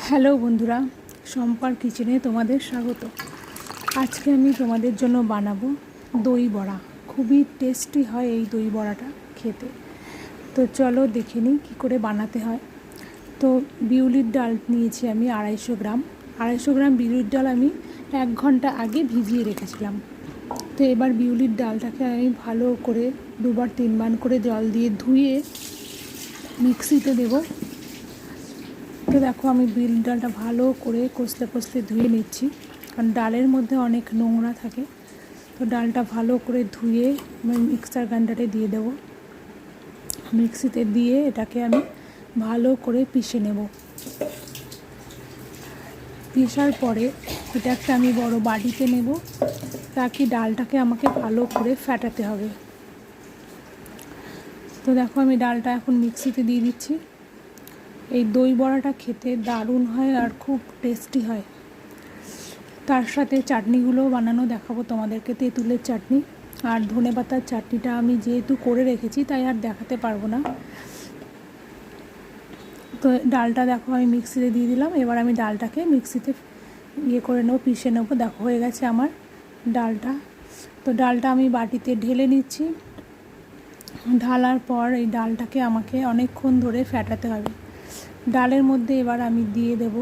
Hello বন্ধুরা, সম্পার কিচেনে তোমাদের স্বাগত। আজকে আমি তোমাদের জন্য বানাবো দই বড়া। খুবই টেস্টি হয় এই দই বড়াটা খেতে। তো চলো দেখে নিই কী করে বানাতে হয়। তো বিউলির ডাল নিয়েছি আমি 250 গ্রাম বিউলির ডাল আমি 1 ঘন্টা আগে ভিজিয়ে রেখেছিলাম। তো এবার বিউলির ডালটাকে আমি ভালো করে 2-3 বার করে জল দিয়ে ধুয়ে মিক্সিতে দেবো। তো দেখো আমি বিউলির ডালটা ভালো করে কষলে কষলে ধুয়ে নিচ্ছি, কারণ ডালের মধ্যে অনেক নোংরা থাকে। তো ডালটা ভালো করে ধুয়ে আমি মিক্সার গ্রাইন্ডারে দিয়ে দেবো। মিক্সিতে দিয়ে এটাকে আমি ভালো করে পিষে নেব। পিষার পরে এটা একটা আমি বড় বাটিতে নেব, তাকে ডালটাকে আমাকে ভালো করে ফেটাতে হবে। তো দেখো আমি ডালটা এখন মিক্সিতে দিয়ে দিচ্ছি। এই দই বড়াটা খেতে দারুণ হয় আর খুব টেস্টি হয়। তার সাথে চাটনিগুলো বানানো দেখাবো তোমাদেরকে। তেঁতুলের চাটনি আর ধনেপাতার চাটনিটা আমি যেহেতু করে রেখেছি তাই আর দেখাতে পারবো না। তো ডালটা দেখো আমি মিক্সিতে দিয়ে দিলাম। এবার আমি ডালটাকে মিক্সিতে করে নেবো, পিষে নেবো। দেখো হয়ে গেছে আমার ডালটা। তো ডালটা আমি বাটিতে ঢেলে নিচ্ছি। ঢালার পর এই ডালটাকে আমাকে অনেকক্ষণ ধরে ফেটাতে হবে। ডালের মধ্যে এবার আমি দিয়ে দেব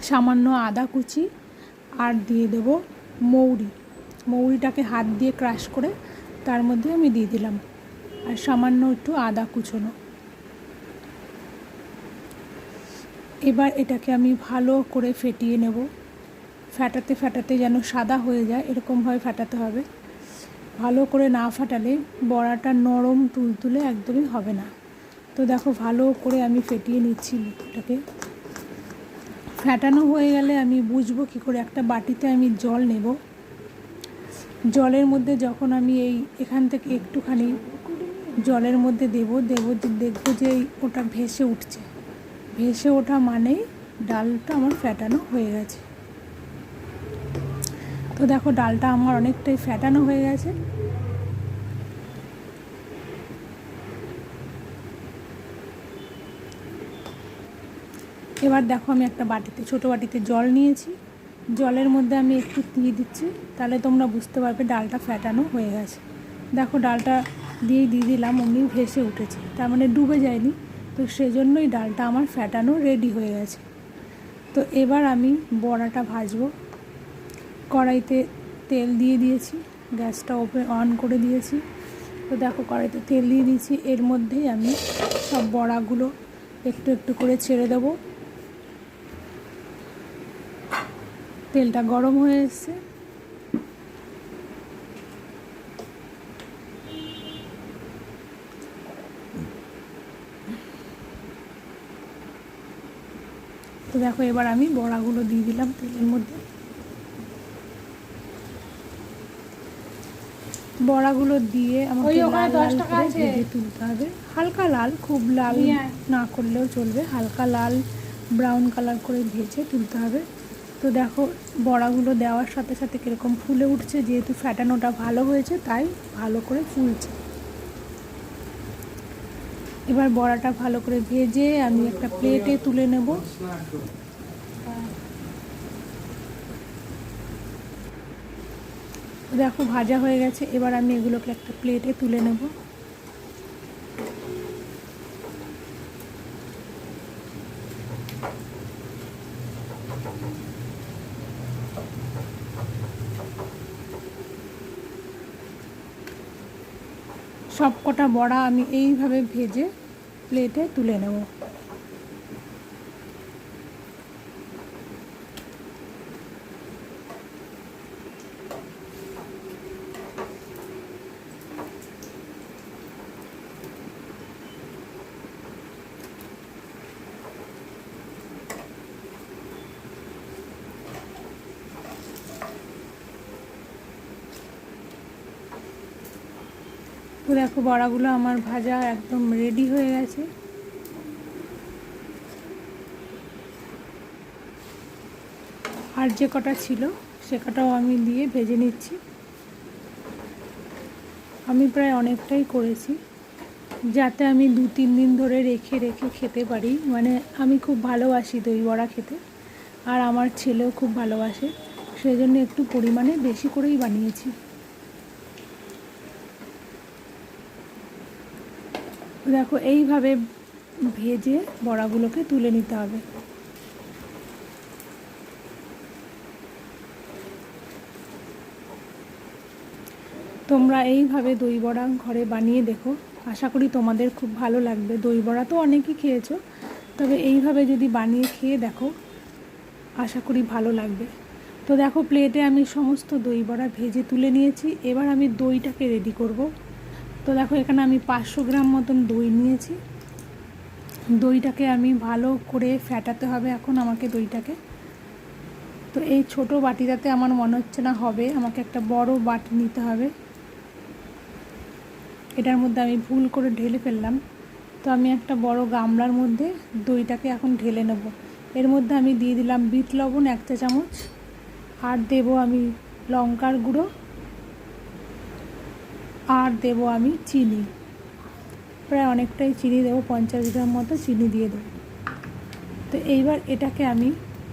সামান্য আদা কুচি আর দিয়ে দেব মৌরিটাকে হাত দিয়ে ক্রাশ করে তার মধ্যে আমি দিয়ে দিলাম, আর সামান্য একটু আদা কুচোনো। এবার এটাকে আমি ভালো করে ফেটিয়ে নেব। ফেটাতে ফেটাতে যেন সাদা হয়ে যায় এরকমভাবে ফেটাতে হবে। ভালো করে না ফাটালে বড়াটা নরম তুলতুলে একদমই হবে না। তো দেখো ভালো করে আমি ফেটিয়ে নিচ্ছি। এটাকে ফেটানো হয়ে গেলে আমি বুঝবো কী করে। একটা বাটিতে আমি জল নেব। জলের মধ্যে যখন আমি এখান থেকে একটুখানি জলের মধ্যে দেখবো যে ওটা ভেসে উঠছে। ভেসে ওঠা মানেই ডালটা আমার ফেটানো হয়ে গেছে। তো দেখো ডালটা আমার অনেকটাই ফেটানো হয়ে গেছে। এবার দেখো আমি একটা ছোটো বাটিতে জল নিয়েছি। জলের মধ্যে আমি একটু দিয়ে দিচ্ছি, তাহলে তোমরা বুঝতে পারবে ডালটা ফেটানো হয়ে গেছে। দেখো ডালটা দিয়ে দিলাম, অমনি ভেসে উঠেছে, তার মানে ডুবে যায়নি। তো সেজন্যই ডালটা আমার ফেটানো রেডি হয়ে গেছে। তো এবার আমি বড়াটা ভাজবো। কড়াইতে তেল দিয়ে দিয়েছি, গ্যাসটা অন করে দিয়েছি। তো দেখো কড়াইতে তেল দিয়ে দিয়েছি, এর মধ্যেই আমি সব বড়াগুলো একটু একটু করে ছেড়ে দেবো। তেলটা গরম হয়ে এসছে। তো দেখো এবার আমি বড়াগুলো দিয়ে দিলাম তেলের মধ্যে। বড়াগুলো দিয়ে আমাকে লাল লাল করে ভেজে তুলতে হবে। হালকা লাল, খুব লাল না করলেও চলবে, হালকা লাল ব্রাউন কালার করে ভেজে তুলতে হবে। তো দেখো বড়াগুলো দেওয়ার সাথে সাথে কীরকম ফুলে উঠছে, যেহেতু ফ্যাটানোটা ভালো হয়েছে তাই ভালো করে ফুলছে। এবার বড়াটা ভালো করে ভেজে আমি একটা প্লেটে তুলে নেব। দেখো ভাজা হয়ে গেছে। এবার আমি এগুলোকে একটা প্লেটে তুলে নেব। সব কটা বড়া আমি এইভাবে ভেজে প্লেটে তুলে নেব। তো দেখো বড়াগুলো আমার ভাজা একদম রেডি হয়ে গেছে। আর যে কটা ছিল সে কটাও আমি দিয়ে ভেজে নিচ্ছি। আমি প্রায় অনেকটাই করেছি। যাতে আমি 2-3 দিন ধরে রেখে রেখে খেতে পারি। মানে আমি খুব ভালোবাসি দই বড়া খেতে, আর আমার ছেলেও খুব ভালোবাসে, সেই জন্য একটু পরিমাণে বেশি করেই বানিয়েছি। দেখো এইভাবে ভেজে বড়াগুলোকে তুলে নিতে হবে। তোমরা এইভাবে দই বড়া ঘরে বানিয়ে দেখো, আশা করি তোমাদের খুব ভালো লাগবে। দই বড়া তো অনেকেই খেয়েছো, তবে এইভাবে যদি বানিয়ে খেয়ে দেখো, আশা করি ভালো লাগবে। তো দেখো প্লেটে আমি সমস্ত দই বড়া ভেজে তুলে নিয়েছি। এবার আমি দইটাকে রেডি করব। তো দেখো এখানে আমি 500 গ্রাম মতন দই নিয়েছি। দইটাকে আমি ভালো করে ফ্যাটাতে হবে এখন আমাকে দইটাকে। তো এই ছোট বাটিটাতে আমার মনে হচ্ছে না হবে, আমাকে একটা বড় বাটি নিতে হবে। এটার মধ্যে আমি ভুল করে ঢেলে ফেললাম, তো আমি একটা বড় গামলার মধ্যে দইটাকে এখন ঢেলে নেব। এর মধ্যে আমি দিয়ে দিলাম বিট লবণ 1 চা চামচ, আর দেব আমি লঙ্কার গুঁড়ো, আর দেব আমি চিনি, প্রায় অনেকটাই চিনি দেবো, 50 গ্রাম মতো চিনি দিয়ে দেবো। তো এইবার এটাকে আমি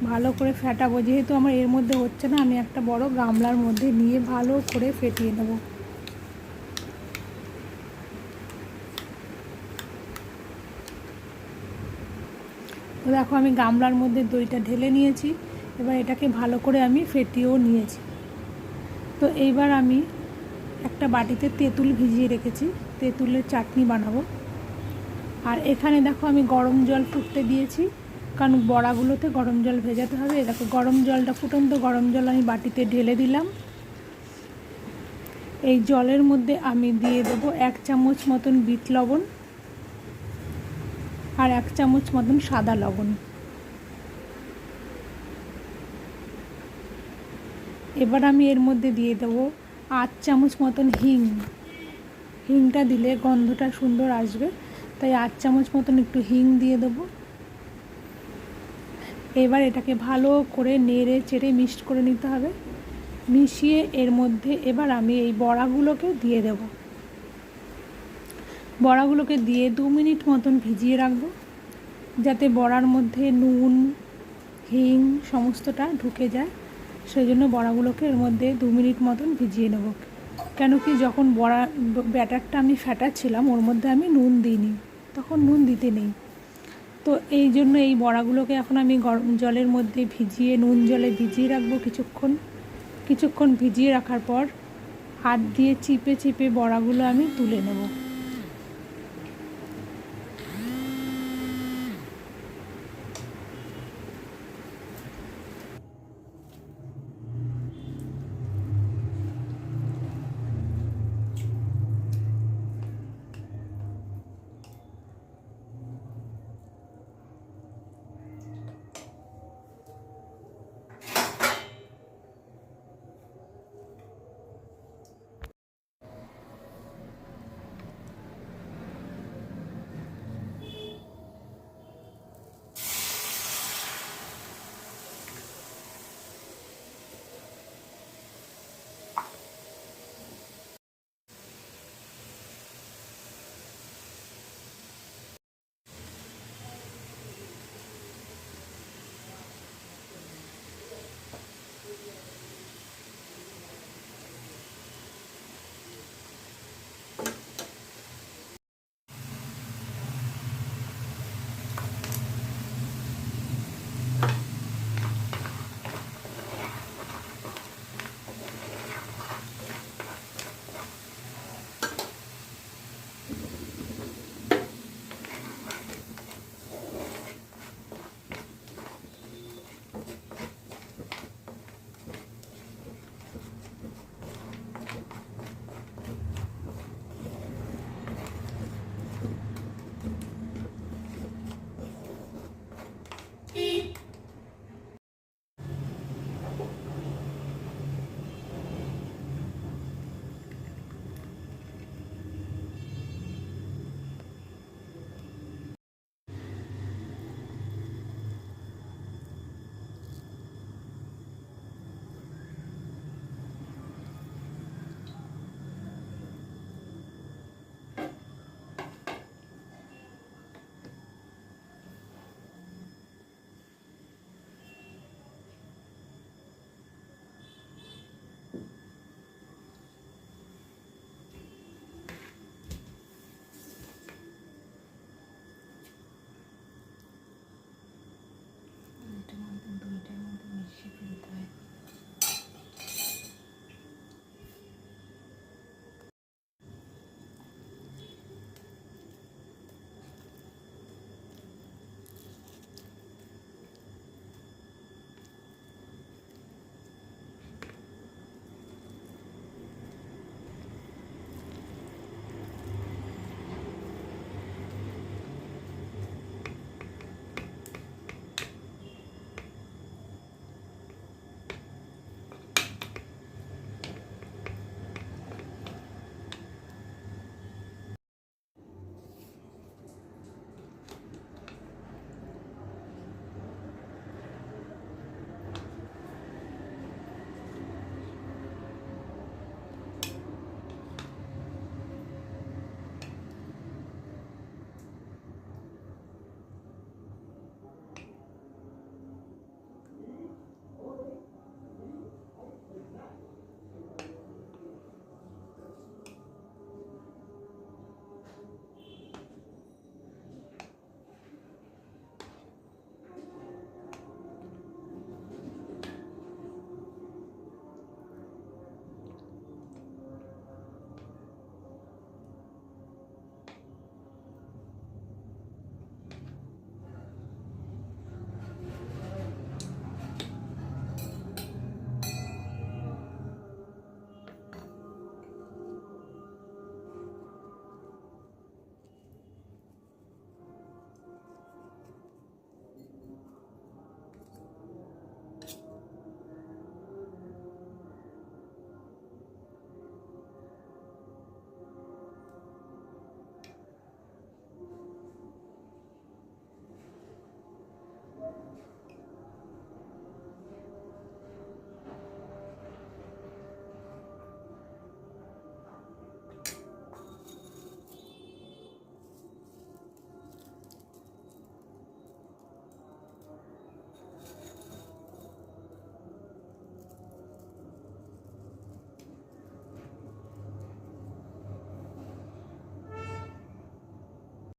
ভালো করে ফেটাবো। যেহেতু আমার এর মধ্যে হচ্ছে না, আমি একটা বড় গামলার মধ্যে নিয়ে ভালো করে ফেটিয়ে নেব। তো দেখো আমি গামলার মধ্যে দইটা ঢেলে নিয়েছি। এবার এটাকে ভালো করে আমি ফেটিয়েও নিয়েছি। তো এইবার আমি একটা বাটিতে তেঁতুল ভিজিয়ে রেখেছি, তেঁতুলের চাটনি বানাবো। আর এখানে দেখো আমি গরম জল ফুটতে দিয়েছি, কারণ বড়াগুলোতে গরম জল ভেজাতে হবে। দেখো গরম জলটা, ফুটন্ত গরম জল আমি বাটিতে ঢেলে দিলাম। এই জলের মধ্যে আমি দিয়ে দেবো 1 চামচ মতন বিট লবণ, আর 1 চামচ মতন সাদা লবণ। এবার আমি এর মধ্যে দিয়ে দেবো 8 চামচ মতন হিং। হিংটা দিলে গন্ধটা সুন্দর আসবে, তাই 8 চামচ মতন একটু হিং দিয়ে দেবো। এবার এটাকে ভালো করে নেড়ে চেড়ে মিক্সড করে নিতে হবে। মিশিয়ে এর মধ্যে এবার আমি এই বড়াগুলোকে দিয়ে দেব। বড়াগুলোকে দিয়ে 2 মিনিট মতন ভিজিয়ে রাখবো, যাতে বড়ার মধ্যে নুন হিং সমস্তটা ঢুকে যায়। সেই জন্য বড়াগুলোকে এর মধ্যে 2 মিনিট মতন ভিজিয়ে নেব। কেন কি যখন বড়া ব্যাটারটা আমি ফ্যাটাচ্ছিলাম ওর মধ্যে আমি নুন দিইনি, তখন নুন দিতে নেই। তো এই জন্য এই বড়াগুলোকে এখন আমি গরম জলের মধ্যে ভিজিয়ে, নুন জলে ভিজিয়ে রাখবো কিছুক্ষণ ভিজিয়ে রাখার পর হাত দিয়ে চিপে চিপে বড়াগুলো আমি তুলে নেব।